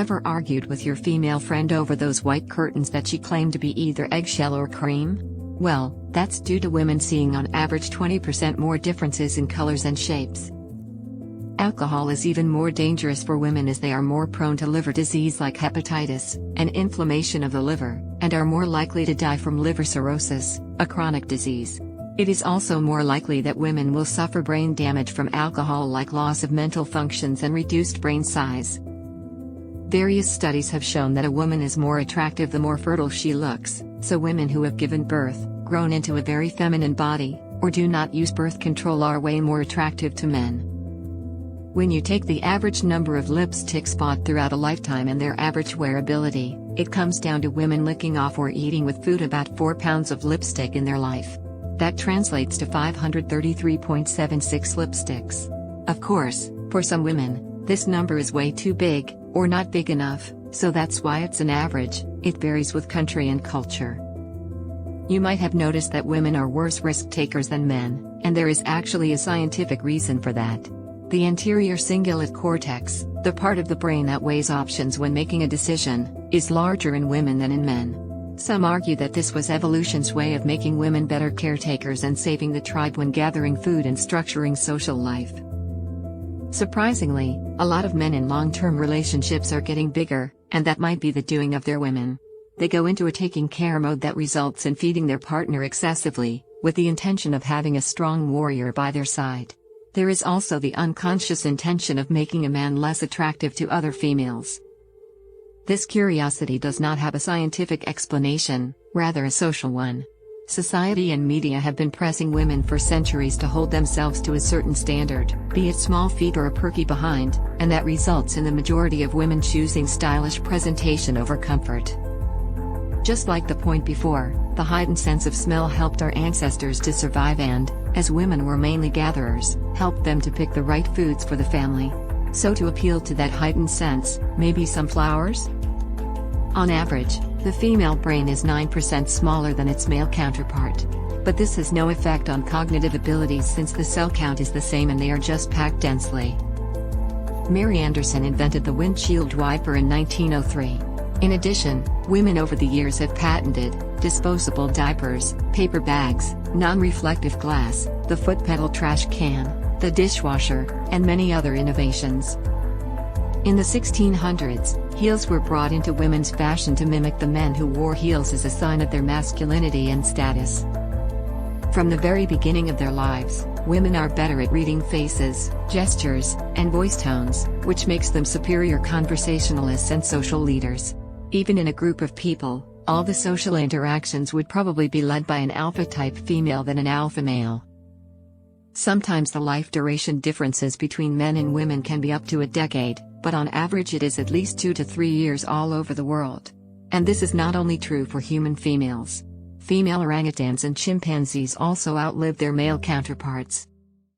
Ever argued with your female friend over those white curtains that she claimed to be either eggshell or cream? Well, that's due to women seeing on average 20% more differences in colors and shapes. Alcohol is even more dangerous for women as they are more prone to liver disease like hepatitis, an inflammation of the liver, and are more likely to die from liver cirrhosis, a chronic disease. It is also more likely that women will suffer brain damage from alcohol like loss of mental functions and reduced brain size. Various studies have shown that a woman is more attractive the more fertile she looks, so women who have given birth, grown into a very feminine body, or do not use birth control are way more attractive to men. When you take the average number of lipsticks bought throughout a lifetime and their average wearability, it comes down to women licking off or eating with food about 4 pounds of lipstick in their life. That translates to 533.76 lipsticks. Of course, for some women, this number is way too big, or not big enough, so that's why it's an average. It varies with country and culture. You might have noticed that women are worse risk takers than men, and there is actually a scientific reason for that. The anterior cingulate cortex, the part of the brain that weighs options when making a decision, is larger in women than in men. Some argue that this was evolution's way of making women better caretakers and saving the tribe when gathering food and structuring social life. Surprisingly, a lot of men in long-term relationships are getting bigger, and that might be the doing of their women. They go into a taking care mode that results in feeding their partner excessively, with the intention of having a strong warrior by their side. There is also the unconscious intention of making a man less attractive to other females. This curiosity does not have a scientific explanation, rather a social one. Society and media have been pressing women for centuries to hold themselves to a certain standard, be it small feet or a perky behind, and that results in the majority of women choosing stylish presentation over comfort. Just like the point before, the heightened sense of smell helped our ancestors to survive and, as women were mainly gatherers, helped them to pick the right foods for the family. So to appeal to that heightened sense, maybe some flowers? On average, the female brain is 9% smaller than its male counterpart. But this has no effect on cognitive abilities since the cell count is the same and they are just packed densely. Mary Anderson invented the windshield wiper in 1903. In addition, women over the years have patented disposable diapers, paper bags, non-reflective glass, the foot pedal trash can, the dishwasher, and many other innovations. In the 1600s, heels were brought into women's fashion to mimic the men who wore heels as a sign of their masculinity and status. From the very beginning of their lives, women are better at reading faces, gestures, and voice tones, which makes them superior conversationalists and social leaders. Even in a group of people, all the social interactions would probably be led by an alpha-type female than an alpha male. Sometimes the life duration differences between men and women can be up to a decade, but on average it is at least 2 to 3 years all over the world. And this is not only true for human females. Female orangutans and chimpanzees also outlive their male counterparts.